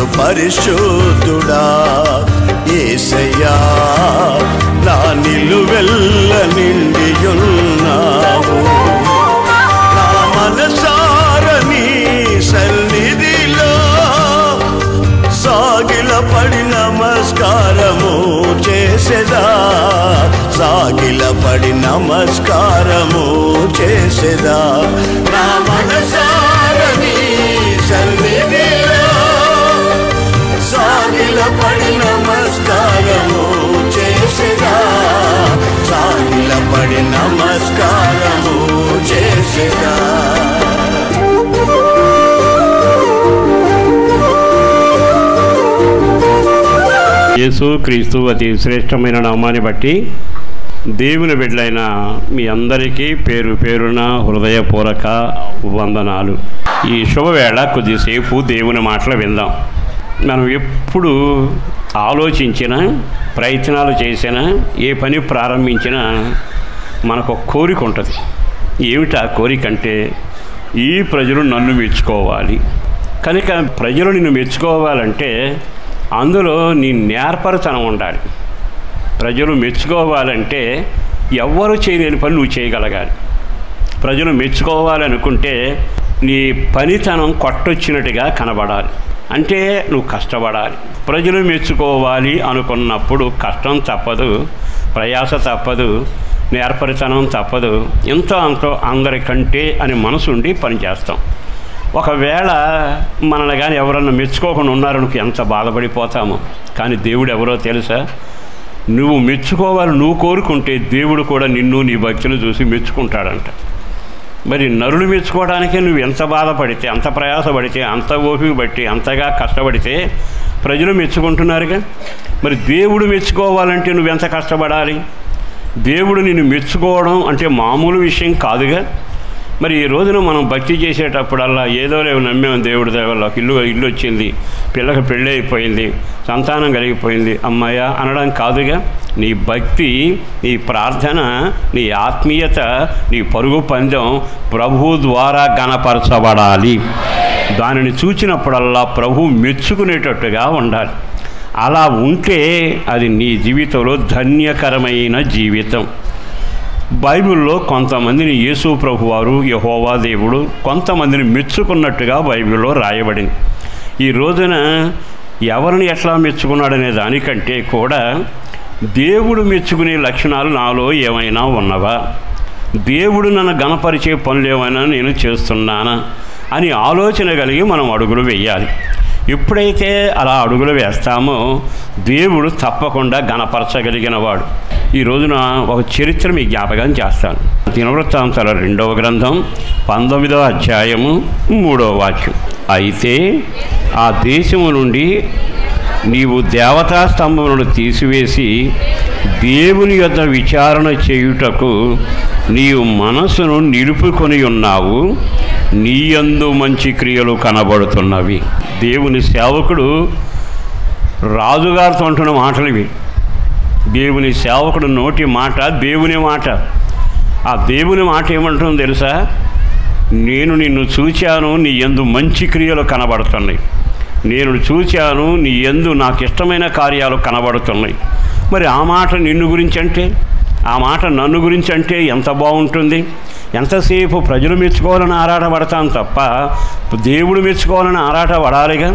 యేసు పరిశుద్ధుడా యేసయ్యా నా నిలువెల్ల నిండియున్నావు నా మనసార నీ సన్నిధిలో సాగిలపడి నమస్కారము చేసెదా సాగిలపడి నమస్కారము చేసెదా నా మనసార నీ సన్నిధిలో సాగిలపడి నమస్కారము చేసెదా సాగిలపడి నమస్కారము చేసెదా యేసు క్రీస్తు అతి శ్రేష్టమైన నామాన్ని బట్టి దేవుని బిడ్డలైన మీ అందరికీ పేరు పేరున హృదయపూర్వక వందనాలు. ఈ శుభవేళ కొద్దిసేపు దేవుని మాటలు విందాం. మనం ఎప్పుడు ఆలోచించినా ప్రయత్నాలు చేసినా ఏ పని ప్రారంభించినా మనకు ఒక కోరిక ఉంటుంది. ఏమిటి ఆ కోరిక అంటే ఈ ప్రజలు నన్ను మెచ్చుకోవాలి. కనుక ప్రజలు నిన్ను మెచ్చుకోవాలంటే అందులో నీ నేర్పరితనం ఉండాలి. ప్రజలు మెచ్చుకోవాలంటే ఎవ్వరూ చేయలేని పని నువ్వు చేయగలగాలి. ప్రజలు మెచ్చుకోవాలనుకుంటే నీ పనితనం కొట్టొచ్చినట్టుగా కనబడాలి. అంటే నువ్వు కష్టపడాలి. ప్రజలు మెచ్చుకోవాలి అనుకున్నప్పుడు కష్టం తప్పదు, ప్రయాస తప్పదు, నేర్పరితనం తప్పదు. ఎంతో అంతో అందరికంటే అని మనసుండి పనిచేస్తాం. ఒకవేళ మనల్ని కానీ ఎవరన్నా మెచ్చుకోకుండా ఉన్నారనుకో ఎంత బాధపడిపోతామో. కానీ దేవుడు ఎవరో తెలుసా? నువ్వు మెచ్చుకోవాలి నువ్వు కోరుకుంటే దేవుడు కూడా నిన్ను నీ భక్తులు చూసి మెచ్చుకుంటాడంట. మరి నరులు మెచ్చుకోవడానికే నువ్వు ఎంత బాధపడితే, అంత ప్రయాసపడితే, అంత ఓపిక బట్టి, అంతగా కష్టపడితే ప్రజలు మెచ్చుకుంటున్నారుగా. మరి దేవుడు మెచ్చుకోవాలంటే నువ్వెంత కష్టపడాలి? దేవుడు నిన్ను మెచ్చుకోవడం అంటే మామూలు విషయం కాదుగా. మరి ఈ రోజున మనం భక్తి చేసేటప్పుడల్లా ఏదో లేవు నమ్మేం దేవుడి దేవల్లో ఇల్లు వచ్చింది, పిల్లకి పెళ్ళి అయిపోయింది, సంతానం కలిగిపోయింది, అమ్మాయ అనడం కాదుగా. నీ భక్తి, నీ ప్రార్థన, నీ ఆత్మీయత, నీ పరుగు పందెం ప్రభువు ద్వారా గణపరచబడాలి. దానిని చూచినప్పుడల్లా ప్రభువు మెచ్చుకునేటట్టుగా ఉండాలి. అలా ఉంటే అది నీ జీవితంలో ధన్యకరమైన జీవితం. బైబిల్లో కొంతమందిని యేసు ప్రభువారు యెహోవా దేవుడు కొంతమందిని మెచ్చుకున్నట్టుగా బైబిల్లో రాయబడింది. ఈ రోజున ఎవరిని ఎట్లా మెచ్చుకున్నాడనే దానికంటే కూడా దేవుడు మెచ్చుకునే లక్షణాలు నాలో ఏమైనా ఉన్నవా, దేవుడు నన్ను గణపరిచే పనులు ఏమైనా నేను చేస్తున్నానా అని ఆలోచన కలిగి మనం అడుగులు వేయాలి. ఎప్పుడైతే అలా అడుగులు వేస్తామో దేవుడు తప్పకుండా గణపరచగలిగిన వాడు. ఈ రోజున ఒక చరిత్ర మీ జ్ఞాపకం చేస్తాను. దినవృత్తాంతాల 2వ గ్రంథం 19వ అధ్యాయము 3వ వాక్యం. అయితే ఆ దేశము నుండి నీవు దేవతా స్తంభములను తీసివేసి దేవుని యొద్ద విచారణ చేయుటకు నీవు మనసును నిలుపుకొని ఉన్నావు, నీయందు మంచి క్రియలు కనబడుతున్నవి. దేవుని సేవకుడు రాజుగారితో అంటున్న మాటలు ఇవి. దేవుని సేవకుడు నోటి మాట దేవుని మాట. ఆ దేవుని మాట ఏమంటుందో తెలుసా? నేను నిన్ను చూచాను, నీ యందు మంచి క్రియలు కనబడుతున్నాయి. నేను చూచాను, నీ యందు నాకు ఇష్టమైన కార్యాలు కనబడుతున్నాయి. మరి ఆ మాట నిన్ను గురించి అంటే, ఆ మాట నన్ను గురించి అంటే ఎంత బాగుంటుంది. ఎంతసేపు ప్రజలు మెచ్చుకోవాలని ఆరాటపడతాను తప్ప దేవుడు మెచ్చుకోవాలని ఆరాటపడాలిగా.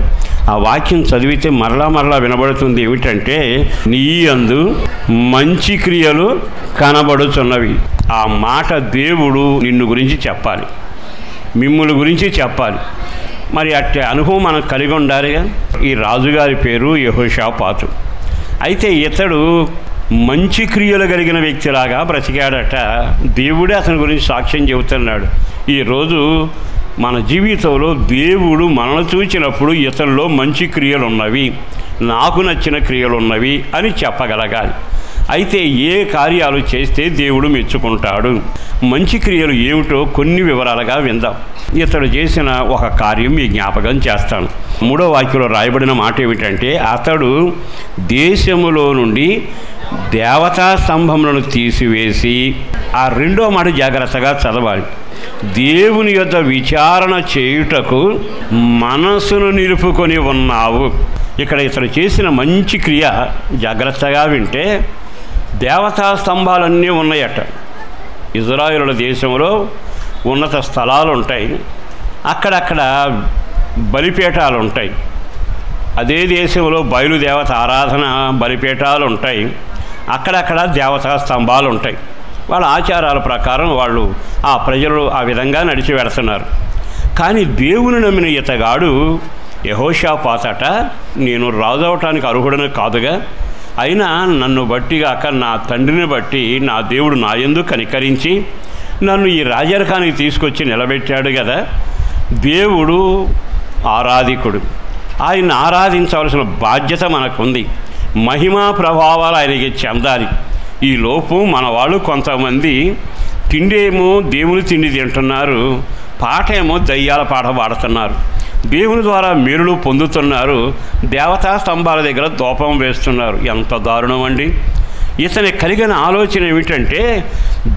ఆ వాక్యం చదివితే మరలా వినబడుతుంది ఏమిటంటే, నీ యందు మంచి క్రియలు కనబడుతున్నవి. ఆ మాట దేవుడు నిన్ను గురించి చెప్పాలి, మిమ్ముల గురించి చెప్పాలి. మరి అట్టే అనుభవం మనకు కలిగి ఉండాలిగా. ఈ రాజుగారి పేరు యెహోషాపాతు. అయితే ఇతడు మంచి క్రియలు కలిగిన వ్యక్తిలాగా బ్రతికాడట. దేవుడే అతని గురించి సాక్ష్యం చెబుతున్నాడు. ఈరోజు మన జీవితంలో దేవుడు మనల్ని చూచినప్పుడు ఇతనిలో మంచి క్రియలు ఉన్నవి, నాకు నచ్చిన క్రియలు ఉన్నవి అని చెప్పగలగాలి. అయితే ఏ కార్యాలు చేస్తే దేవుడు మెచ్చుకుంటాడు, మంచి క్రియలు ఏమిటో కొన్ని వివరాలుగా విందాం. ఇతడు చేసిన ఒక కార్యం మీ జ్ఞాపకం చేస్తాను. 3వ వాక్యంలో రాయబడిన మాట ఏమిటంటే, అతడు దేశములో నుండి దేవతా స్తంభములను తీసివేసి, ఆ 2వ మాట జాగ్రత్తగా చదవాలి. దేవుని యొద్ద విచారణ చేయుటకు మనసును నిలుపుకొని ఉన్నావు. ఇక్కడ ఇతడు చేసిన మంచి క్రియ జాగ్రత్తగా వింటే, దేవతా స్తంభాలన్నీ ఉన్నాయట. ఇజ్రాయేలు దేశంలో ఉన్నత స్థలాలు ఉంటాయి, అక్కడక్కడ బలిపీఠాలు ఉంటాయి. అదే దేశంలో బయలుదేవత ఆరాధన బలిపీఠాలు ఉంటాయి, అక్కడక్కడ దేవతా స్తంభాలు ఉంటాయి. వాళ్ళ ఆచారాల ప్రకారం వాళ్ళు ఆ ప్రజలు ఆ విధంగా నడిచి వెడుతున్నారు. కానీ దేవుని నమ్మిన ఇతగాడు యెహోషాపాతట, నేను రాజు అవటానికి అర్హుడని కాదుగా, అయినా నన్ను బట్టిగాక నా తండ్రిని బట్టి నా దేవుడు నా యందు కనికరించి నన్ను ఈ రాజరికానికి తీసుకొచ్చి నిలబెట్టాడు కదా. దేవుడు ఆరాధికుడు, ఆయన ఆరాధించవలసిన బాధ్యత మనకుంది. మహిమా ప్రభావాలు ఆయనకి చెందాలి. ఈ లోపు మన వాళ్ళు కొంతమంది తిండేమో దేవుని తిండి తింటున్నారు, పాట ఏమో దయ్యాల పాట పాడుతున్నారు, దేవుని ద్వారా మేలులు పొందుతున్నారు, దేవతా స్తంభాల దగ్గర దూపం వేస్తున్నారు. ఎంత దారుణం అండి! ఇతని కలిగిన ఆలోచన ఏమిటంటే,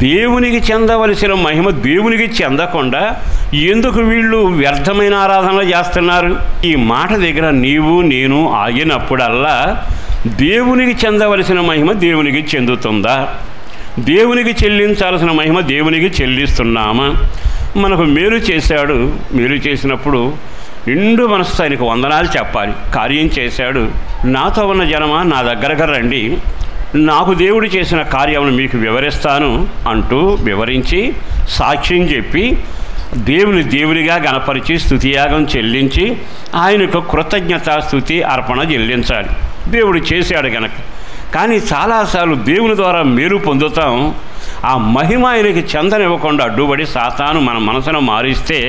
దేవునికి చెందవలసిన మహిమ దేవునికి చెందకుండా ఎందుకు వీళ్ళు వ్యర్థమైన ఆరాధనలు చేస్తున్నారు? ఈ మాట దగ్గర నీవు నేను ఆగినప్పుడల్లా దేవునికి చెందవలసిన మహిమ దేవునికి చెందుతుందా? దేవునికి చెల్లించాల్సిన మహిమ దేవునికి చెల్లిస్తున్నామా? మనకు మేలు చేశాడు, మేలు చేసినప్పుడు నిండు మనసు ఆయనకు వందనాలు చెప్పాలి. కార్యం చేశాడు, నాతో ఉన్న జనమా నా దగ్గరకు రండి, నాకు దేవుడు చేసిన కార్యమును మీకు వివరిస్తాను అంటూ వివరించి సాక్ష్యం చెప్పి దేవునిగా గణపరిచి స్తుతియాగం చెల్లించి ఆయనకు కృతజ్ఞతా స్తుతి అర్పణ చెల్లించాలి. దేవుడు చేశాడు గనక. కానీ చాలాసార్లు దేవుని ద్వారా మేలు పొందుతాం, ఆ మహిమ ఆయనకి చెందనివ్వకుండా అడ్డుపడి సాతాను మన మనసును మారిస్తే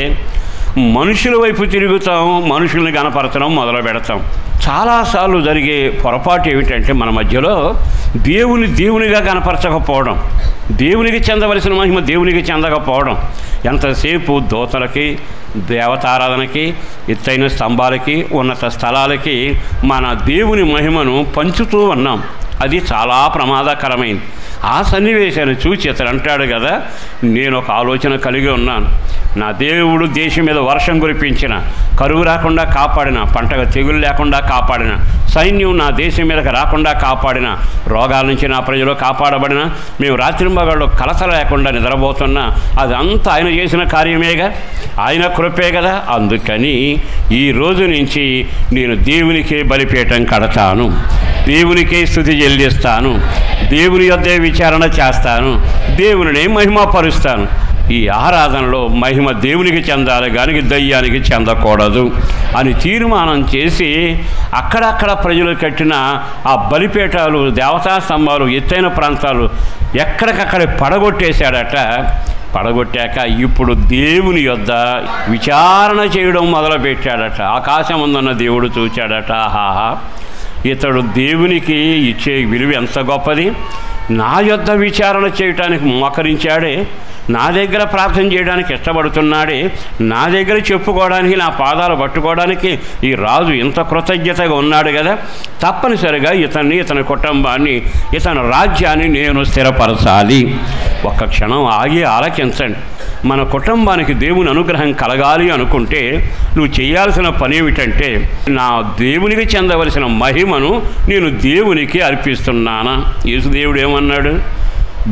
మనుషుల వైపు తిరుగుతాం, మనుషుల్ని గణపరచడం మొదలు పెడతాం. చాలాసార్లు జరిగే పొరపాటు ఏమిటంటే, మన మధ్యలో దేవునిగా గణపరచకపోవడం, దేవునికి చెందవలసిన మహిమ దేవునికి చెందకపోవడం. ఎంతసేపు దూతలకి, దేవతారాధనకి, ఎత్తైన స్తంభాలకి, ఉన్నత స్థలాలకి మన దేవుని మహిమను పంచుతూ ఉన్నాం. అది చాలా ప్రమాదకరమైంది. ఆ సన్నివేశాన్ని చూసి అతను అంటాడు కదా, నేను ఒక ఆలోచన కలిగి ఉన్నాను. నా దేవుడు దేశం మీద వర్షం కురిపించిన, కరువు రాకుండా కాపాడిన, పంటగా తెగులు లేకుండా కాపాడిన, సైన్యం నా దేశం మీదకి రాకుండా కాపాడిన, రోగాల నుంచి నా ప్రజలు కాపాడబడిన, మేము రాత్రింబగళ్ళు కలత లేకుండా నిద్రపోతున్నా, అదంతా ఆయన చేసిన కార్యమేగా, ఆయన కృపే కదా. అందుకని ఈ రోజు నుంచి నేను దేవునికే బలిపీఠం కడతాను, దేవునికే స్తుతి చెల్లిస్తాను, దేవుని యొద్దే విచారణ చేస్తాను, దేవునినే మహిమపరుస్తాను. ఈ ఆరాధనలో మహిమ దేవునికి చెందాలి కానీ దయ్యానికి చెందకూడదు అని తీర్మానం చేసి అక్కడక్కడ ప్రజలు కట్టిన ఆ బలిపీఠాలు, దేవతా స్తంభాలు, ఎత్తైన ప్రాంతాలు ఎక్కడికక్కడ పడగొట్టేశాడట. పడగొట్టాక ఇప్పుడు దేవుని యొద్ద విచారణ చేయడం మొదలుపెట్టాడట. ఆకాశం ఉందన్న దేవుడు చూచాడట, ఆహా, ఇతడు దేవునికి ఇచ్చే విలువ ఎంత గొప్పది! నా యొద్ద విచారణ చేయటానికి మోకరించాడే, నా దగ్గర ప్రార్థన చేయడానికి ఇష్టపడుతున్నాడే, నా దగ్గర చెప్పుకోవడానికి, నా పాదాలు పట్టుకోవడానికి ఈ రాజు ఇంత కృతజ్ఞతగా ఉన్నాడు కదా, తప్పనిసరిగా ఇతని కుటుంబాన్ని, ఇతని రాజ్యాన్ని నేను స్థిరపరచాలి. ఒక్క క్షణం ఆగి ఆలకించండి. మన కుటుంబానికి దేవుని అనుగ్రహం కలగాలి అనుకుంటే నువ్వు చేయాల్సిన పని ఏమిటంటే, నా దేవునికి చెందవలసిన మహిమను నేను దేవునికి అర్పిస్తున్నానా? యేసుదేవుడు ఏమన్నాడు?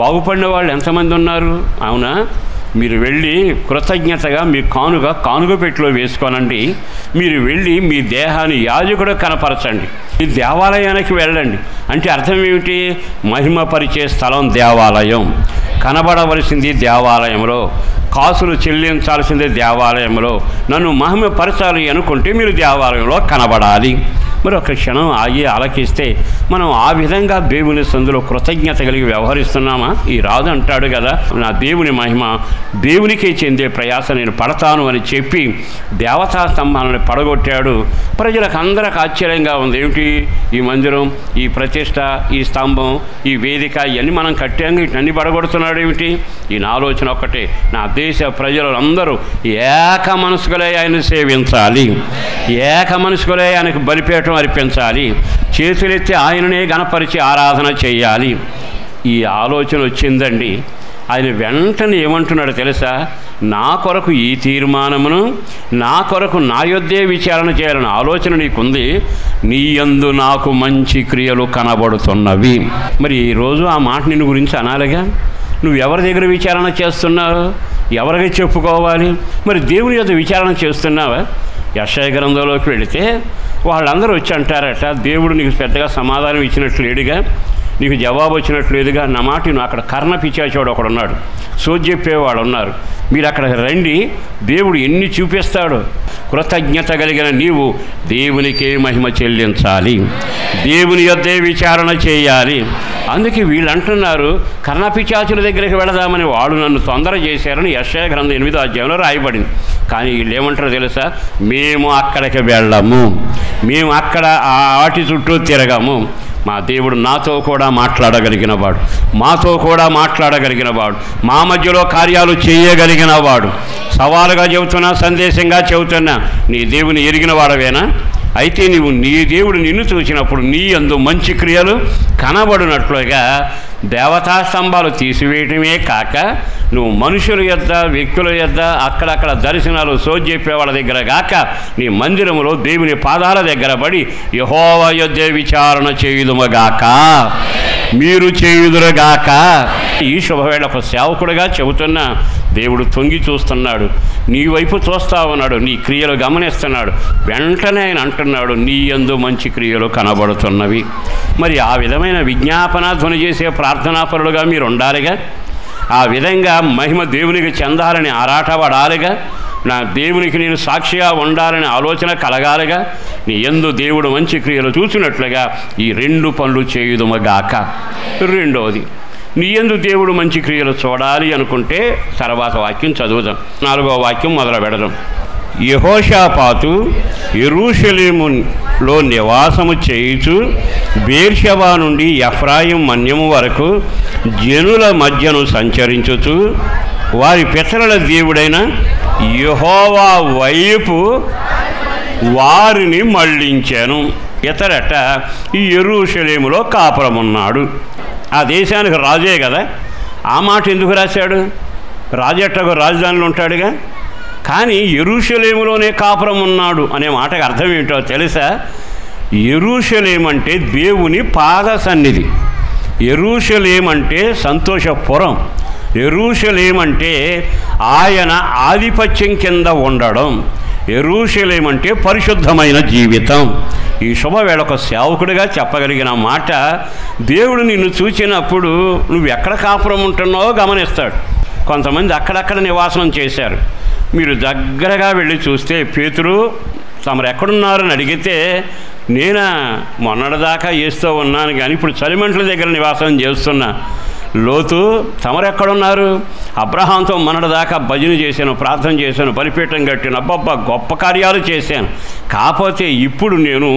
బాగుపడిన వాళ్ళు ఎంతమంది ఉన్నారు? అవునా? మీరు వెళ్ళి కృతజ్ఞతగా మీ కానుక పెట్టిలో వేసుకోనండి. మీరు వెళ్ళి మీ దేహాన్ని యాజకుడు కనపరచండి. ఈ దేవాలయానికి వెళ్ళండి. అంటే అర్థం ఏమిటి? మహిమపరిచే స్థలం దేవాలయం, కనబడవలసింది దేవాలయంలో, కాసులు చెల్లించాల్సిందే దేవాలయంలో. నన్ను మహిమపరచాలి అనుకుంటే మీరు దేవాలయంలో కనబడాలి. మరి ఒక క్షణం ఆగి ఆలకిస్తే మనం ఆ విధంగా దేవుని సందులో కృతజ్ఞత కలిగి వ్యవహరిస్తున్నామా? ఈ రాజు అంటాడు కదా, నా దేవుని మహిమ దేవునికే చెందే ప్రయాస నేను పడతాను అని చెప్పి దేవతా స్తంభాలను పడగొట్టాడు. ప్రజలకు అందరికి ఆశ్చర్యంగా ఉంది. ఏమిటి ఈ మందిరం, ఈ ప్రతిష్ట, ఈ స్తంభం, ఈ వేదిక, ఇవన్నీ మనం కట్టాక ఇటన్నీ పడగొడుతున్నాడు ఏమిటి? ఈయన ఆలోచన ఒక్కటే, నా దేశ ప్రజలందరూ ఏక మనసుకులే ఆయన సేవించాలి, ఏక మనసుకులే ఆయనకు బలిపీఠం అర్పించాలి, చేతులెత్తి ఆయననే గణపరిచి ఆరాధన చేయాలి. ఈ ఆలోచన వచ్చిందండి. ఆయన వెంటనే ఏమంటున్నాడు తెలుసా? నా కొరకు ఈ తీర్మానమును, నా కొరకు నా యొద్దే విచారణ చేయాలని ఆలోచన నీకుంది. నీ యందు నాకు మంచి క్రియలు కనబడుతున్నవి. మరి ఈరోజు ఆ మాట నిన్ను గురించి అనాలిగా. నువ్వు ఎవరి దగ్గర విచారణ చేస్తున్నావు? ఎవరికి చెప్పుకోవాలి? మరి దేవుని యొద్ద విచారణ చేస్తున్నావా? యెషయా గ్రంథంలోకి వెళితే వాళ్ళందరూ వచ్చి అంటారట, దేవుడు నీకు పెద్దగా సమాధానం ఇచ్చినట్లు లేడుగా, నీకు జవాబు వచ్చినట్లు లేదుగా. నా మాట నువ్వు అక్కడ కర్ణ పిచ్చాచోడు ఒకడు ఉన్నాడు, సోది చెప్పేవాడు ఉన్నారు, మీరు అక్కడికి రండి, దేవుడు ఎన్ని చూపిస్తాడు. కృతజ్ఞత కలిగిన నీవు దేవునికే మహిమ చెల్లించాలి, దేవుని యొద్దే విచారణ చేయాలి. అందుకే వీళ్ళు అంటున్నారు, కర్ణపిశాచుల దగ్గరికి వెళదామని వాళ్ళు నన్ను తొందర చేశారని యెషయా గ్రంథం 8వ అధ్యాయంలో రాయబడింది. కానీ వీళ్ళు ఏమంటారో తెలుసా? మేము అక్కడికి వెళ్ళము, మేము అక్కడ ఆ వాటి చుట్టూ తిరగము. మా దేవుడు నాతో కూడా మాట్లాడగలిగిన వాడు, మాతో కూడా మాట్లాడగలిగిన వాడు, మా మధ్యలో కార్యాలు చేయగలిగిన వాడు. సవాలుగా చెబుతున్నా, సందేశంగా చెబుతున్నా, నీ దేవుని ఎరిగిన వాడవేనా? అయితే నీ దేవుడు నిన్ను చూసినప్పుడు నీ యందు మంచి క్రియలు కనబడినట్లుగా దేవతా స్తంభాలు తీసివేయటమే కాక నువ్వు మనుషుల యొద్ద, వ్యక్తుల యొద్ద, అక్కడక్కడ దర్శనాలు సోది చెప్పే వాళ్ళ దగ్గర గాక నీ మందిరములో దేవుని పాదాల దగ్గర పడి యెహోవా యొద్దే విచారణ చేయుదుమగాక, మీరు చేయుదురుగాక. ఈ శుభవేళ ఒక సేవకుడిగా చెబుతున్నా, దేవుడు తొంగి చూస్తున్నాడు, నీ వైపు చూస్తా ఉన్నాడు, నీ క్రియలు గమనిస్తున్నాడు. వెంటనే ఆయన అంటున్నాడు, నీ యందు మంచి క్రియలు కనబడుతున్నవి. మరి ఆ విధమైన విజ్ఞాపన ధ్వని చేసే ప్రార్థనాపరులుగా మీరు ఉండాలిగా. ఆ విధంగా మహిమ దేవునికి చెందాలని ఆరాటపడాలిగా. నా దేవునికి నేను సాక్షిగా ఉండాలని ఆలోచన కలగాలిగా. నీ యందు దేవుడు మంచి క్రియలు చూసినట్లుగా ఈ 2 పనులు చేయుదుమగాక. రెండవది, నీ యందు దేవుడు మంచి క్రియలు చూడాలి అనుకుంటే తర్వాత వాక్యం చదువుదాం. 4వ వాక్యం మొదలు పెడదాం. యెహోషాపాతు యెరూషలేములో నివాసము చేయుచు బేర్షెబా నుండి ఎఫ్రాయిం మన్యము వరకు జనుల మధ్యను సంచరించుచు వారి పితరుల దేవుడైన యెహోవా వైపు వారిని మళ్ళించాను. ఇతరట ఈ యెరూషలేములో కాపురమున్నాడు. ఆ దేశానికి రాజే కదా. ఆ మాట ఎందుకు రాశాడు? రాజెట్టకు రాజధానిలో ఉంటాడుగా. కానీ యెరూషలేములోనే కాపురం ఉన్నాడు అనే మాటకు అర్థం ఏంటో తెలుసా? యెరూషలేం అంటే దేవుని పాద సన్నిధి. యెరూషలేం అంటే సంతోషపురం. యెరూషలేం అంటే ఆయన ఆధిపత్యం కింద ఉండడం. యెరూషలేం అంటే పరిశుద్ధమైన జీవితం. ఈ శుభవేళ ఒక సేవకుడిగా చెప్పగలిగిన మాట, దేవుడు నిన్ను చూచినప్పుడు నువ్వు ఎక్కడ కాపురం ఉంటున్నావో గమనిస్తాడు. కొంతమంది అక్కడక్కడ నివాసం చేశారు. మీరు దగ్గరగా వెళ్ళి చూస్తే పేతురు తమరు ఎక్కడున్నారని అడిగితే, నేనా మొన్నటిదాకా చేస్తూ ఉన్నాను కానీ ఇప్పుడు చలిమంటల దగ్గర నివాసం చేస్తున్నా. లోతు తమరు ఎక్కడున్నారు? అబ్రహాంతో మొన్నటిదాకా భజన చేశాను, ప్రార్థన చేశాను, బలిపీఠం కట్టాను, అబ్బబ్బా గొప్ప కార్యాలు చేశాను. కాకపోతే ఇప్పుడు నేను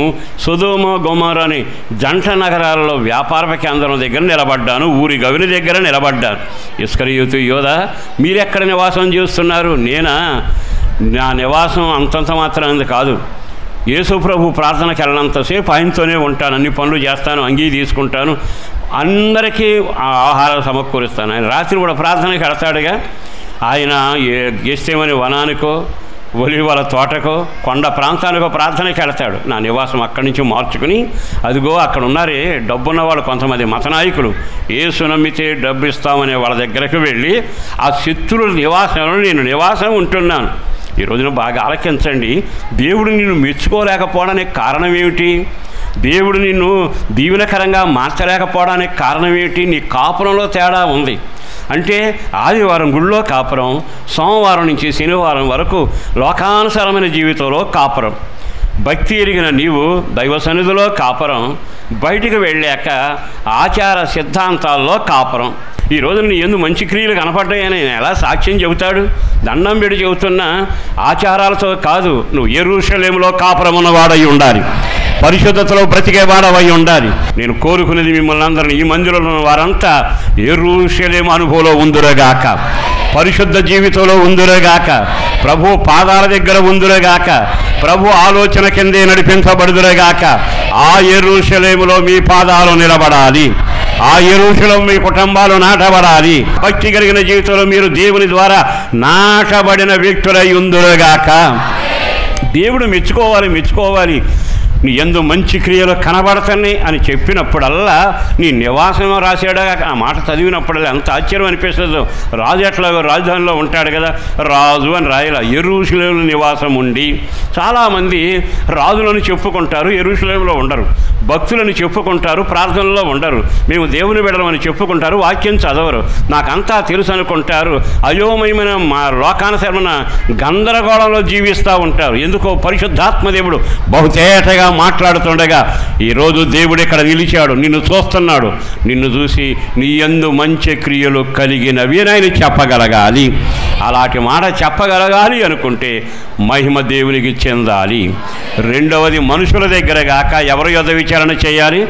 సొదొమ గొమొర్రా అనే జంట నగరాలలో వ్యాపార కేంద్రం దగ్గర నిలబడ్డాను, ఊరి గవిని దగ్గర నిలబడ్డాను. ఇస్కరియోతు యోధా, మీరెక్కడ నివాసం చేస్తున్నారు? నేనా? నా నివాసం అంతంత మాత్రం కాదు. యేసు ప్రభు ప్రార్థనకి వెళ్ళినంతసేపు ఆయనతోనే ఉంటాను, అన్ని పనులు చేస్తాను, అంగీ తీసుకుంటాను, అందరికీ ఆహారం సమకూరుస్తాను. ఆయన రాత్రి కూడా ప్రార్థనకి వెళతాడుగా. ఆయన గెస్తేమని వనానికో, ఒలివల తోటకో, కొండ ప్రాంతానికో ప్రార్థనకి వెళతాడు. నా నివాసం అక్కడి నుంచి మార్చుకుని, అదిగో అక్కడ ఉన్నారే డబ్బున్న వాళ్ళు కొంతమంది మత నాయకులు, యేసు నమ్మితే డబ్బు ఇస్తామనే వాళ్ళ దగ్గరకు వెళ్ళి ఆ శత్రువుల నివాసంలో నేను నివాసం ఉంటున్నాను. ఈ రోజున బాగా ఆలకించండి. దేవుడు నిన్ను మెచ్చుకోలేకపోవడానికి కారణం ఏమిటి? దేవుడు నిన్ను దీవెనకరంగా మార్చలేకపోవడానికి కారణం ఏమిటి? నీ కాపురంలో తేడా ఉంది. అంటే ఆదివారం గుళ్ళో కాపురం, సోమవారం నుంచి శనివారం వరకు లోకానుసారమైన జీవితంలో కాపురం. భక్తి ఎరిగిన నీవు దైవ సన్నిధిలో కాపురం, బయటికి వెళ్ళాక ఆచార సిద్ధాంతాల్లో కాపురం. ఈ రోజు నీ యందు మంచి క్రియలు కనపడ్డాయని ఆయన ఎలా సాక్ష్యం చెబుతాడు? దండం పెట్టి చెబుతున్నా, ఆచారాలతో కాదు, నువ్వు యెరూషలేములో కాపురం ఉన్నవాడై ఉండాలి, పరిశుద్ధతలో బ్రతికేవాడవై ఉండాలి. నేను కోరుకునేది మిమ్మల్ని అందరినీ, ఈ మందిరంలో ఉన్న వారంతా యెరూషలేము అనుభవంలో ఉందురుగాక, పరిశుద్ధ జీవితంలో ఉందురుగాక, ప్రభు పాదాల దగ్గర ఉందురుగాక, ప్రభు ఆలోచన కిందే నడిపించబడుదురుగాక. ఆ యెరూషలేములో మీ పాదాలు నిలబడాలి. ఆ యెరూషలేము మీ కుటుంబాలు నాటబడాలి. భక్తి కలిగిన జీవితంలో మీరు దేవుని ద్వారా నాటబడిన వ్యక్తులై ఉందురుగాక. దేవుడు మెచ్చుకోవాలి. నీ యందు మంచి క్రియలు కనబడతాయి అని చెప్పినప్పుడల్లా నీ నివాసం రాశాడా ఆ మాట చదివినప్పుడల్లా ఎంత ఆశ్చర్యం అనిపిస్తుందో. రాజు ఎట్లాగో రాజధానిలో ఉంటాడు కదా, రాజు అని రాయాల. యెరూషలేములో నివాసం ఉండి చాలామంది రాజులను చెప్పుకుంటారు, యెరూషలేములో ఉండరు. భక్తులను చెప్పుకుంటారు, ప్రార్థనలో ఉండరు. మేము దేవుని బిడ్డలమని చెప్పుకుంటారు, వాక్యం చదవరు. నాకంతా తెలుసు అనుకుంటారు. అయోమయమైన మా లోకానుసరమైన గందరగోళంలో జీవిస్తూ ఉంటారు. ఎందుకో పరిశుద్ధాత్మ దేవుడు బహుతేటగా మాట్లాడుతుండగా ఈరోజు దేవుడు ఇక్కడ నిలిచాడు, నిన్ను చూస్తున్నాడు. నిన్ను చూసి నీ యందు మంచి క్రియలు కలిగినవి అని ఆయన చెప్పగలగాలి. అలాంటి మాట చెప్పగలగాలి అనుకుంటే మహిమ దేవునికి చెందాలి. రెండవది, మనుషుల దగ్గర గాక ఎవరి యొద్ద విచారణ చేయాలి?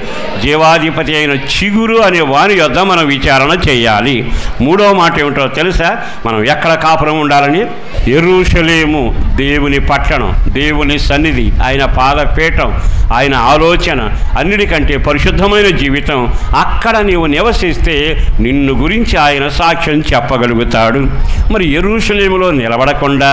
జీవాధిపతి అయిన చిగురు అనే వాని యొద్ద మనం విచారణ చేయాలి. మూడవ మాట ఏమిటో తెలుసా? మనం ఎక్కడ కాపురం ఉండాలని? యెరూషలేము దేవుని పట్టణం, దేవుని సన్నిధి, ఆయన పాదపీఠం, ఆయన ఆలోచన, అన్నిటికంటే పరిశుద్ధమైన జీవితం. అక్కడ నీవు నివసిస్తే నిన్ను గురించి ఆయన సాక్ష్యం చెప్పగలుగుతాడు. మరి యెరూషలేములో నిలబడకుండా,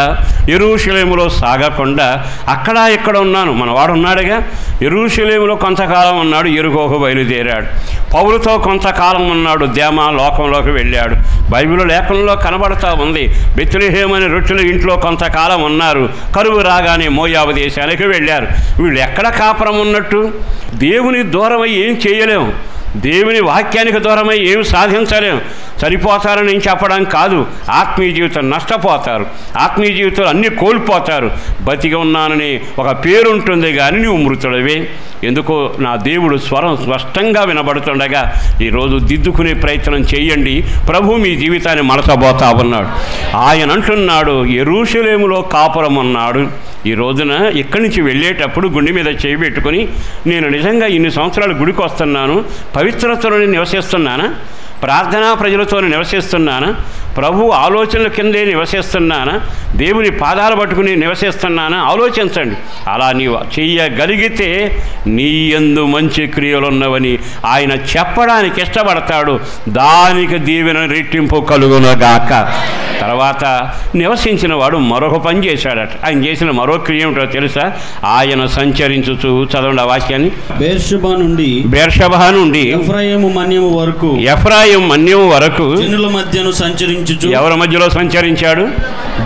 యెరూషలేములో సాగకుండా అక్కడ ఇక్కడ ఉన్నాను. మనవాడు ఉన్నాడుగా, యెరూషలేములో కొంతకాలం ఉన్నాడు, యెరికోకు బయలుదేరాడు. పౌలుతో కొంతకాలం ఉన్నాడు, దేమా లోకంలోకి వెళ్ళాడు. బైబిల్ లేఖనంలో కనబడతా ఉంది. బెత్లెహేము అనే రొట్టెల ఇంట్లో కొంతకాలం ఉన్నారు, కరువు రాగానే మోయాబు దేశానికి వెళ్ళారు. వీళ్ళు ఎక్కడ కాపురం ఉన్నట్టు? దేవుని దూరమై ఏం చేయలేము, దేవుని వాక్యానికి దూరమై ఏం సాధించలేం. సరిపోతారని నేను చెప్పడం కాదు, ఆత్మీయ జీవితం నష్టపోతారు, ఆత్మీయ జీవితంలో అన్నీ కోల్పోతారు. బతికి ఉన్నానని ఒక పేరు ఉంటుంది కానీ నువ్వు మృతుడవే. ఎందుకో నా దేవుడు స్వరం స్పష్టంగా వినబడుతుండగా ఈరోజు దిద్దుకునే ప్రయత్నం చేయండి. ప్రభు మీ జీవితాన్ని మలచబోతా ఉన్నాడు. ఆయన అంటున్నాడు, యెరూషలేములో కాపురం ఉన్నాడు. ఈ రోజున ఇక్కడి నుంచి వెళ్ళేటప్పుడు గుండె మీద చేయి పెట్టుకొని, నేను నిజంగా ఇన్ని సంవత్సరాలు గుడికి వస్తున్నాను, పవిత్రతలో నివసిస్తున్నానా? ప్రార్థనా ప్రజలతో నివసిస్తున్నానా? ప్రభు ఆలోచనల కిందే నివసిస్తున్నానా? దేవుని పాదాలు పట్టుకుని నివసిస్తున్నానా? ఆలోచించండి. అలా నీవు చెయ్యగలిగితే నీ యందు మంచి క్రియలున్నవని ఆయన చెప్పడానికి ఇష్టపడతాడు. దానికి దీవెన రెట్టింపు కలుగునగాక. తర్వాత నివసించిన వాడు మరొక పని చేశాడట. ఆయన చేసిన మరో క్రియ ఏమిటో తెలుసా? ఆయన సంచరించుచు, చదవండి ఆ వాక్యాన్ని. బెర్షెబా నుండి ఎఫ్రాయిము మన్యము వరకు జనుల మధ్యను సంచరించుచు. ఎవరి మధ్యలో సంచరించాడు?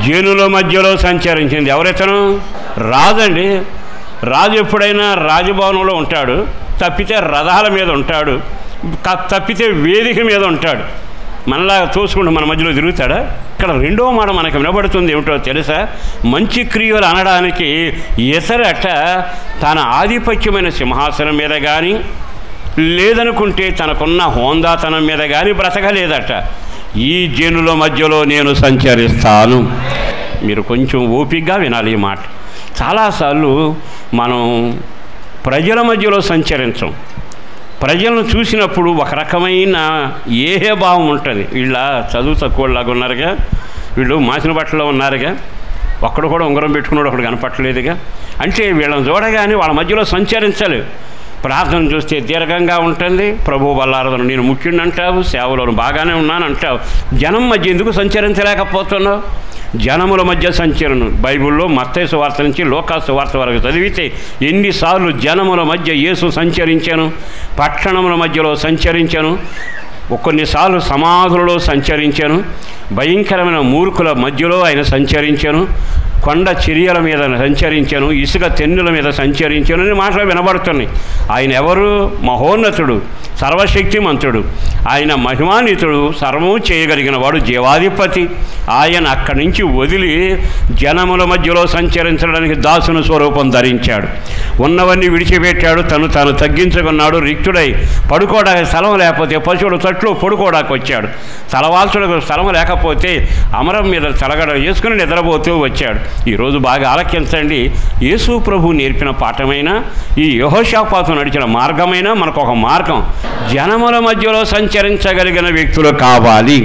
జనుల మధ్యలో సంచరించింది. ఎవరెతను? రాజండి. రాజు ఎప్పుడైనా రాజభవనంలో ఉంటాడు, తప్పితే రథాల మీద ఉంటాడు, తప్పితే వేదిక మీద ఉంటాడు. మనలా చూసుకుంటూ మన మధ్యలో తిరుగుతాడా? ఇక్కడ రెండో మాట మనకు వినబడుతుంది ఏమిటో తెలుసా? మంచి క్రియలు అనడానికి ఎసరట తన ఆధిపత్యమైన సింహాసనం మీద కానీ, లేదనుకుంటే తనకున్న హోందాతనం మీద కానీ బ్రతకలేదట. ఈ జనుల మధ్యలో నేను సంచరిస్తాను. మీరు కొంచెం ఓపికగా వినాలి ఈ మాట. చాలాసార్లు మనం ప్రజల మధ్యలో సంచరించం. ప్రజలను చూసినప్పుడు ఒక రకమైన ఏహే భావం ఉంటుంది. వీళ్ళ చదువు తక్కువలాగా ఉన్నారుగా, వీళ్ళు మాసిన బట్టలో ఉన్నారుగా, ఒక్కడు కూడా ఉంగరం పెట్టుకున్నాడు ఒకడు కనపట్టలేదుగా. అంటే వీళ్ళని చూడగానే వాళ్ళ మధ్యలో సంచరించాలి. ప్రార్థన చూస్తే దీర్ఘంగా ఉంటుంది. ప్రభు బల్లారదను నేను ముఖ్యుడిని అంటావు, సేవలో బాగానే ఉన్నాను అంటావు. జనం మధ్య ఎందుకు సంచరించలేకపోతున్నావు? జనముల మధ్య సంచరణ బైబిల్లో మత్తయి సువార్త నుంచి లూకా సువార్త వరకు చదివితే ఎన్నిసార్లు జనముల మధ్య యేసు సంచరించాను, పట్టణముల మధ్యలో సంచరించాను, కొన్నిసార్లు సమాధులలో సంచరించాను, భయంకరమైన మూర్ఖుల మధ్యలో ఆయన సంచరించాను, కొండ చర్యల మీద సంచరించాను, ఇసుక తెన్నుల మీద సంచరించాను అని మాటలు వినబడుతున్నాయి. ఆయన ఎవరు? మహోన్నతుడు, సర్వశక్తిమంతుడు, ఆయన మహిమాన్వితుడు, సర్వము చేయగలిగిన వాడు, జీవాధిపతి. ఆయన అక్కడి నుంచి వదిలి జనముల మధ్యలో సంచరించడానికి దాసుని స్వరూపం ధరించాడు. ఉన్నవన్నీ విడిచిపెట్టాడు, తాను తగ్గించుకున్నాడు. రిక్తుడై పడుకోవడానికి స్థలం లేకపోతే పశువుల తట్లో పడుకోవడానికి వచ్చాడు. తలవాల్చులకు స్థలం లేకపోతే అమరం మీద తలగడ వేసుకుని నిద్రపోతూ వచ్చాడు. ఈరోజు బాగా ఆలకించండి. యేసు ప్రభు నేర్పిన పాఠమైన ఈ యెహోషాపాతు నడిచిన మార్గమైనా మనకు ఒక మార్గం. జనముల మధ్యలో సంచరించగలిగిన వ్యక్తులు కావాలి.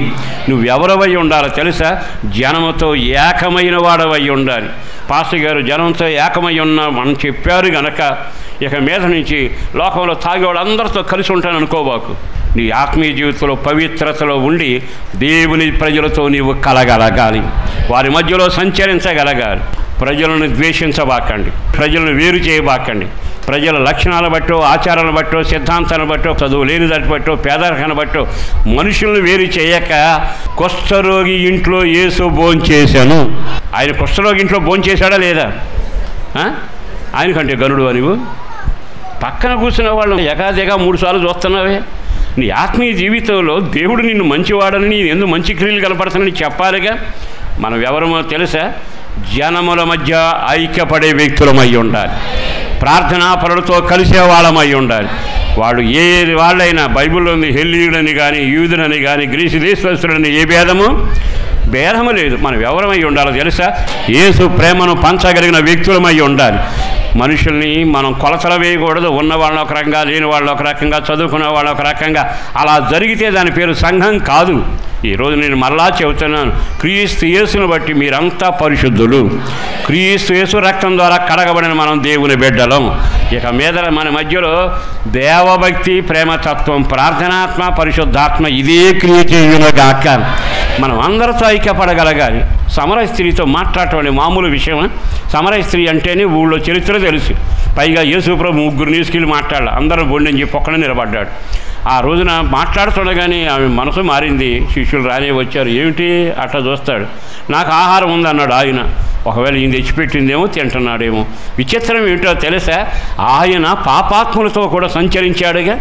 నువ్వెవరవై ఉండాలో తెలుసా? జనముతో ఏకమైన వాడవై ఉండాలి. పాస్టర్ గారు జనంతో ఏకమై ఉన్నామని చెప్పారు గనక ఇక మీద నుంచి లోకంలో తాగేవాడు అందరితో కలిసి ఉంటాను అనుకోబాకు. నీ ఆత్మీయ జీవితంలో పవిత్రతలో ఉండి దేవుని ప్రజలతో నీవు కలగలగాలి, వారి మధ్యలో సంచరించగలగాలి. ప్రజలను ద్వేషించబాకండి, ప్రజలను వేరు చేయబాకండి. ప్రజల లక్షణాలను బట్టో, ఆచారాలను బట్టో, సిద్ధాంతాలను బట్టో, చదువు లేని దాన్ని బట్టో, పేదరికాన్ని బట్టో మనుషులను వేరు చేయక కుష్ఠరోగి ఇంట్లో యేసు భోంచేశాను. ఆయన కుష్ఠరోగి ఇంట్లో భోంచేశాడా లేదా? ఆయనకంటే గనుడు నువ్వు పక్కన కూర్చున్న వాళ్ళు ఎగాదిగా 3 సార్లు చూస్తున్నావే. నీ ఆత్మీయ జీవితంలో దేవుడు నిన్ను మంచివాడని, నీ ఎందుకు మంచి క్రియలు కనపడతానని చెప్పాలిగా. మనం ఎవరమో తెలుసా? జనముల మధ్య ఐక్యపడే వ్యక్తులమై ఉండాలి, ప్రార్థనాపరులతో కలిసే వాళ్ళమై ఉండాలి. వాడు ఏ వాళ్ళైనా బైబిల్లో ఉంది, హెల్లీయుడని కానీ, యూదుడని కానీ, గ్రీసు దేశస్తుడని ఏ భేదము లేదు. మనం ఎవరమై ఉండాలో తెలుసా? యేసు ప్రేమను పంచగలిగిన వ్యక్తులమై ఉండాలి. మనుషుల్ని మనం కొలతలు వేయకూడదు. ఉన్న వాళ్ళని ఒక రకంగా, లేని వాళ్ళు ఒక రకంగా, చదువుకున్న వాళ్ళు ఒక రకంగా. అలా జరిగితే దాని పేరు సంఘం కాదు. ఈరోజు నేను మరలా చెబుతున్నాను, క్రీస్తు యేసును బట్టి మీరంతా పరిశుద్ధులు. క్రీస్తు యేసు రక్తం ద్వారా కడగబడిన మనం దేవుని బిడ్డలం. ఇక మీద మన మధ్యలో దేవభక్తి, ప్రేమతత్వం, ప్రార్థనాత్మ, పరిశుద్ధాత్మ ఇదే క్రియ చేయునుగాక. మనం అందరితో ఐక్యపడగలగాలి. సమరయ స్త్రీతో మాట్లాడటం మామూలు విషయం. సమరయ స్త్రీ అంటేనే ఊళ్ళో చరిత్ర తెలుసు. పైగా యేసుప్రభు 3 తీసుకెళ్ళి మాట్లాడాలి. అందరూ బొండని చెప్పి ఒక్కడే నిలబడ్డాడు. ఆ రోజున మాట్లాడుతుండగానే ఆమె మనసు మారింది. శిష్యులు రానే వచ్చారు. ఏమిటి అట్లా చూస్తాడు? నాకు ఆహారం ఉందన్నాడు ఆయన. ఒకవేళ ఈయన తెచ్చిపెట్టిందేమో తింటున్నాడేమో. విచిత్రం ఏమిటో తెలుసా? ఆయన పాపాత్ములతో కూడా సంచరించాడుగా,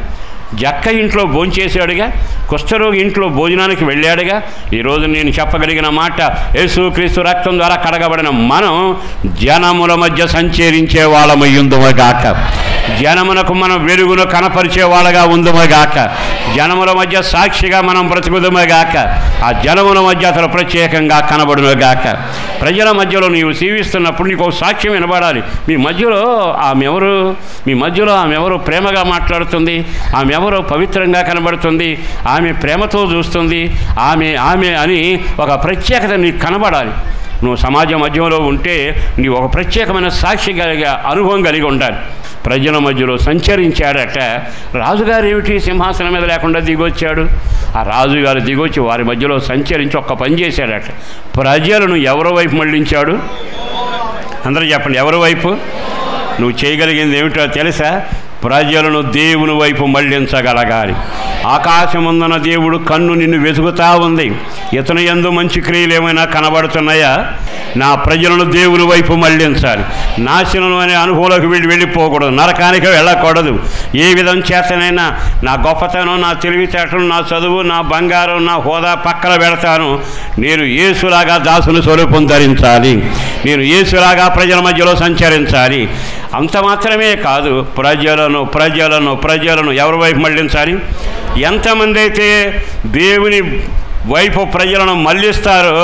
జక్క ఇంట్లో భోంచేశాడుగా, కుష్ఠరోగి ఇంట్లో భోజనానికి వెళ్ళాడుగా. ఈరోజు నేను చెప్పగలిగిన మాట, యేసుక్రీస్తు రక్తం ద్వారా కడగబడిన మనం జనముల మధ్య సంచరించే వాళ్ళమై ఉందుమగాక. జనమునకు మనం వెలుగును కనపరిచే వాళ్ళగా ఉందుమగాక. జనముల మధ్య సాక్షిగా మనం బ్రతుకుదుమగాక. ఆ జనముల మధ్య అతను ప్రత్యేకంగా కనబడునుగాక. ప్రజల మధ్యలో నీవు జీవిస్తున్నప్పుడు నీకు ఒక సాక్ష్యం వినబడాలి. మీ మధ్యలో ఆమె ఎవరు ప్రేమగా మాట్లాడుతుంది, ఆమె ఎవరో పవిత్రంగా కనబడుతుంది, ఆమె ప్రేమతో చూస్తుంది, ఆమె అని ఒక ప్రత్యేకత నీకు కనబడాలి. నువ్వు సమాజ మధ్యలో ఉంటే నీవు ఒక ప్రత్యేకమైన సాక్షి అనుభవం కలిగి ఉండాలి. ప్రజల మధ్యలో సంచరించాడట. రాజుగారు ఏమిటి సింహాసనం మీద లేకుండా దిగొచ్చాడు? ఆ రాజుగారు దిగొచ్చి వారి మధ్యలో సంచరించి ఒక్క పని చేశాడట. ప్రజలను ఎవరి వైపు మళ్ళించాడు? అందరూ చెప్పండి, ఎవరి వైపు? నువ్వు చేయగలిగింది ఏమిటో తెలుసా? ప్రజలను దేవుని వైపు మళ్ళించగలగాలి. ఆకాశముందున దేవుడు కన్ను నిన్ను వెతుకుతా ఉంది. ఇతను యందు మంచి క్రియలు ఏమైనా కనబడుతున్నాయా? నా ప్రజలను దేవుని వైపు మళ్ళించాలి. నాశనం అనే అనుభవంలోకి వెళ్ళిపోకూడదు, నరకానికి వెళ్ళకూడదు. ఏ విధం చేతనైనా నా గొప్పతనం, నా తెలివితేటలు, నా చదువు, నా బంగారం, నా హోదా పక్కన పెడతాను. నేను యేసులాగా దాసుని స్వరూపం ధరించాలి. నేను యేసులాగా ప్రజల మధ్యలో సంచరించాలి. అంత మాత్రమే కాదు, ప్రజలను ఎవరి వైపు మళ్ళించాలి? ఎంతమంది అయితే దేవుని వైపు ప్రజలను మళ్ళిస్తారో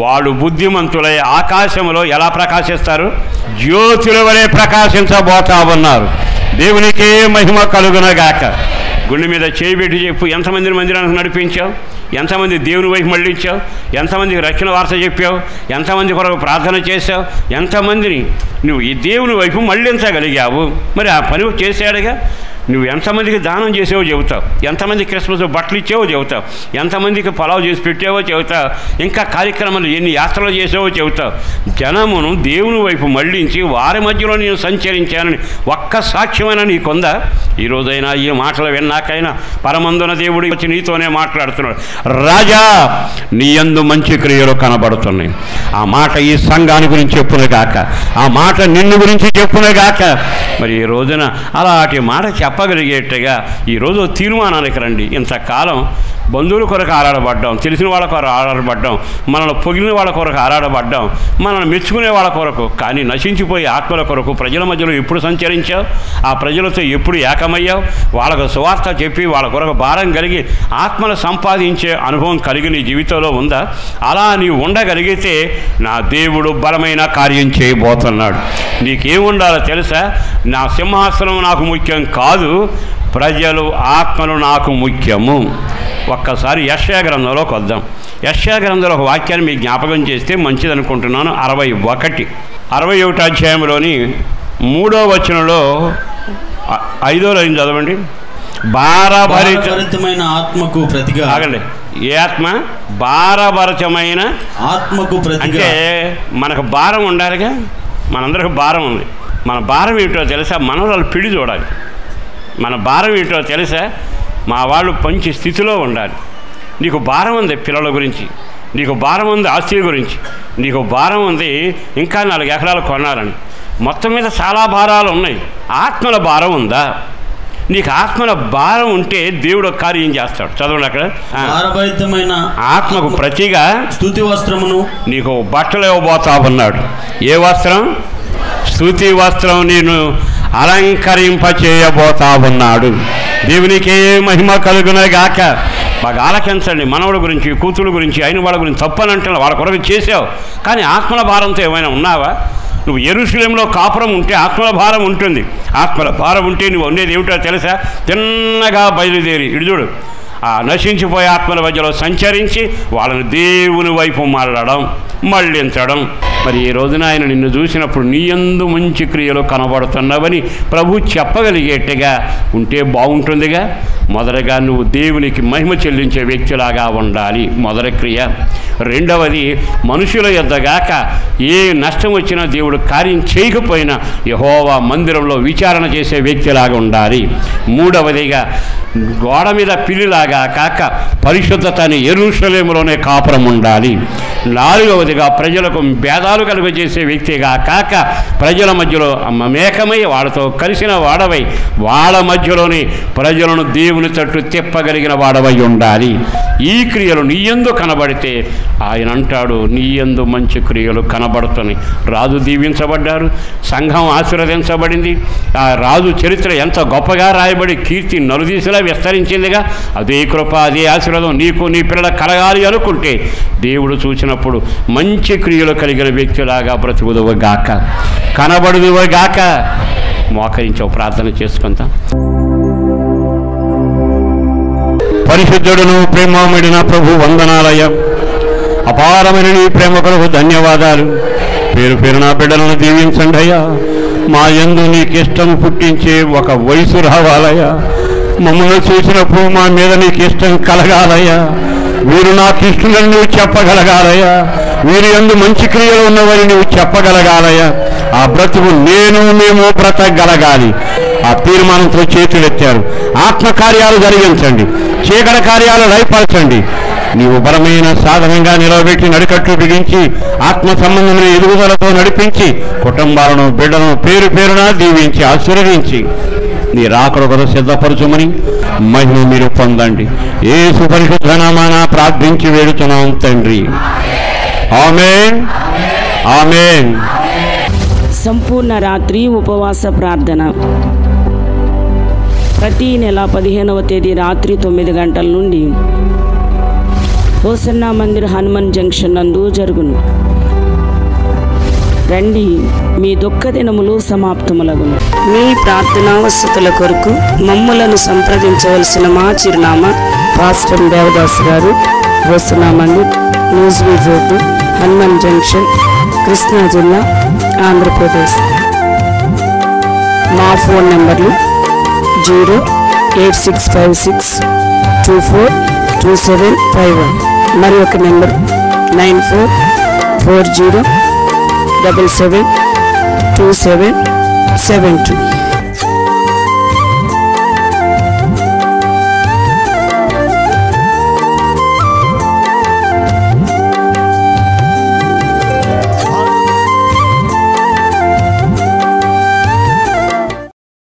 వాళ్ళు బుద్ధిమంతులై ఆకాశంలో ఎలా ప్రకాశిస్తారు? జ్యోతుల వలె ప్రకాశించబోతా ఉన్నారు. దేవునికే మహిమ కలుగునగాక. గుండె మీద చేయబెట్టి చెప్పు, ఎంతమందిని మందిరానికి నడిపించావు? ఎంతమంది దేవుని వైపు మళ్ళించావు? ఎంతమందికి రక్షణ వార్త చెప్పావు? ఎంతమంది కొరకు ప్రార్థన చేశావు? ఎంతమందిని నువ్వు ఈ దేవుని వైపు మళ్ళించగలిగావు? మరి ఆ పని చేశాడుగా. నువ్వు ఎంతమందికి దానం చేసావో చెబుతావు, ఎంతమంది క్రిస్మస్ బట్టలు ఇచ్చావో చెబుతావు, ఎంతమందికి పలావ్ చేసి పెట్టావో చెబుతావు, ఇంకా కార్యక్రమాలు ఎన్ని యాత్రలు చేసావో చెబుతావు. జనమును దేవుని వైపు మళ్ళించి వారి మధ్యలో నేను సంచరించానని ఒక్క సాక్ష్యమైనా నీకుందా? ఈరోజైనా ఈ మాటలు విన్నాకైనా పరమందున దేవుడు వచ్చి నీతోనే మాట్లాడుతున్నాడు. రాజా, నీ యందు మంచి క్రియలు కనబడుతున్నాయి. ఆ మాట ఈ సంఘాన్ని గురించి చెప్పునుగాక, ఆ మాట నిన్ను గురించి చెప్పునుగాక. మరి ఈ రోజున అలాంటి మాట చెప్పగలిగేట్టుగా ఈరోజు తీర్మానానికి రండి. ఇంతకాలం బంధువుల కొరకు ఆరాడబడ్డాం, తెలిసిన వాళ్ళ కొరకు ఆరాడబడ్డాం, మనల్ని పొగిలిన వాళ్ళ కొరకు ఆరాడబడ్డాం, మనల్ని మెచ్చుకునే వాళ్ళ కొరకు. కానీ నశించిపోయే ఆత్మల కొరకు ప్రజల మధ్యలో ఎప్పుడు సంచరించావు? ఆ ప్రజలతో ఎప్పుడు ఏకమయ్యావు? వాళ్ళకు సువార్త చెప్పి వాళ్ళ కొరకు భారం కలిగి ఆత్మను సంపాదించే అనుభవం కలిగి నీ జీవితంలో ఉందా? అలా నీవు ఉండగలిగితే నా దేవుడు బలమైన కార్యం చేయబోతున్నాడు. నీకేముండాలో తెలుసా? నా సింహాసనం నాకు ముఖ్యం కాదు, ప్రజలు ఆత్మలు నాకు ముఖ్యము. ఒక్కసారి యెషయా గ్రంథంలోకి వద్దాం. యెషయా గ్రంథంలో ఒక వాక్యాన్ని మీకు జ్ఞాపకం చేస్తే మంచిది అనుకుంటున్నాను. 61వ అధ్యాయంలోని 3వ వచనంలో 5వ లైన్ చదవండి. భారభరితమైన ఆత్మకు ప్రతిగా. ఆగండి. ఏ ఆత్మ? భారభరితమైన ఆత్మకు ప్రతిగా. అంటే మనకు భారం ఉండాలిగా. మనందరికి భారం ఉంది. మన భారం ఏమిటో తెలుసా? మనవరాలు పిడి చూడాలి. మన భారం ఏమిటో తెలుసా? మా వాళ్ళు మంచి స్థితిలో ఉండాలి. నీకు భారం ఉంది పిల్లల గురించి, నీకు భారం ఉంది ఆస్తి గురించి, నీకు భారం ఉంది ఇంకా 4 ఎకరాలు కొనాలని. మొత్తం మీద చాలా భారాలు ఉన్నాయి. ఆత్మల భారం ఉందా? నీకు ఆత్మల భారం ఉంటే దేవుడు ఒక కార్యం చేస్తాడు. చదవండి అక్కడ. భారభరితమైన ఆత్మకు ప్రతిగా స్తుతి వస్త్రమును నీకు బట్టలు ఇవ్వబోతా ఉన్నాడు. ఏ వస్త్రం? స్తుతి వస్త్రం నేను అలంకరింపచేయబోతా ఉన్నాడు. దేవునికి మహిమ కలుగునగాక. బాగా ఆలకించండి. మనవడి గురించి, కూతురు గురించి, అయిన వాళ్ళ గురించి తప్పనంటే వాళ్ళ కొరకు చేసావు, కానీ ఆత్మల భారంతో ఏమైనా ఉన్నావా? నువ్వు యెరూషలేములో కాపురం ఉంటే ఆత్మల భారం ఉంటుంది. ఆత్మల భారం ఉంటే నువ్వు ఉండేది ఏమిటో తెలుసా? తిన్నగా బయలుదేరి ఇటు చూడు, ఆ నశించిపోయే ఆత్మల మధ్యలో సంచరించి వాళ్ళని దేవుని వైపు మళ్ళించడం. మరి ఈ రోజున ఆయన నిన్ను చూసినప్పుడు నీ యందు మంచి క్రియలు కనబడుతున్నావని ప్రభు చెప్పగలిగేట్టుగా ఉంటే బాగుంటుందిగా. మొదటగా నువ్వు దేవునికి మహిమ చెల్లించే వ్యక్తిలాగా ఉండాలి. మొదటి క్రియ. రెండవది, మనుషుల యొద్దగాక ఏ నష్టం వచ్చినా దేవుడు కార్యం చేయకపోయినా యెహోవా మందిరంలో విచారణ చేసే వ్యక్తిలాగా ఉండాలి. మూడవదిగా, గోడ మీద పిల్లిలాగా కాక పరిశుద్ధతని యెరూషలేములోనే కాపురం ఉండాలి. నాలుగవదిగా, ప్రజలకు భేదాలు కలుగజేసే వ్యక్తిగా కాక ప్రజల మధ్యలో మమేకమై వాళ్ళతో కలిసిన వాడవై వాళ్ళ మధ్యలోనే ప్రజలను దేవుని తట్టు తిప్పగలిగిన వాడవై ఉండాలి. ఈ క్రియలు నీ యందు కనబడితే ఆయన అంటాడు, నీ యందు మంచి క్రియలు కనబడుతున్నాయి. రాజు దీవించబడ్డారు, సంఘం ఆశీర్వదించబడింది. ఆ రాజు చరిత్ర ఎంత గొప్పగా రాయబడి కీర్తి నలుదీసలా విస్తరించిందిగా. అదే కృప, అదే ఆశీర్వాదం నీకు నీ పిల్లలకు కలగాలి అనుకుంటే దేవుడు చూసినప్పుడు మంచి క్రియలు కలిగిన వ్యక్తిలాగా బ్రతుకుదువుగాక, కనబడుదువుగాక. మోకరించో ప్రార్థన చేసుకుంటాం. పరిశుద్ధుడును ప్రేమమిడిన ప్రభు వందనాలయ. అపారమైన నీ ప్రేమ కొరకు ధన్యవాదాలు. పేరు పేరు నా బిడ్డలను దీవించండి అయ్యా. మా యందు నీకు ఇష్టం పుట్టించే ఒక వయసు రావాలయ్యా. మమ్మల్ని చూసినప్పుడు మా మీద నీకు ఇష్టం కలగాలయ్యా. వీరు నాకు ఇష్టలని నువ్వు చెప్పగలగాలయ్యా. వీరి యందు మంచి క్రియలు ఉన్నవని నువ్వు చెప్పగలగాలయ్యా. ఆ బ్రతుకు మేము బ్రతకగలగాలి. ఆ తీర్మానంతో చేతులెత్తారు. ఆత్మకార్యాలు జరిగించండి, చీకటి కార్యాలు లయపరచండి. నీవు బలమైన సాధనంగా నిలబెట్టి నడికట్టు బిగించి ఆత్మ సంబంధమైన ఎదుగుదలతో నడిపించి కుటుంబాలను బిడ్డలను పేరు పేరున దీవించి ఆశీర్వదించి నీ రాకడ కొరకు సిద్ధపరచుమని మహిమ మీరు పొందండి. యేసు పరిశుద్ధ నామమున ప్రార్థించి వేడుతున్నాం తండ్రి. ఆమేన్, ఆమేన్. సంపూర్ణ రాత్రి ఉపవాస ప్రార్థన ప్రతి నెల 15వ తేదీ రాత్రి 9 గంటల నుండి హోసన్నా మందిర్ హనుమాన్ జంక్షన్ నందు జరుగును. రండి, మీ దుఃఖ దినములు సమాప్తములగును. మీ ప్రార్థనా వసతుల కొరకు మమ్ములను సంప్రదించవలసిన మా చిరునామా పాస్టర్ దేవదాస్ గారు, హోసన్నా మందిర్, న్యూస్వీడ్ రోడ్డు, హనుమాన్ జంక్షన్, కృష్ణా జిల్లా, ఆంధ్రప్రదేశ్. మా ఫోన్ నెంబర్లు 08656242751. మరి ఒక నెంబర్ 9440772772.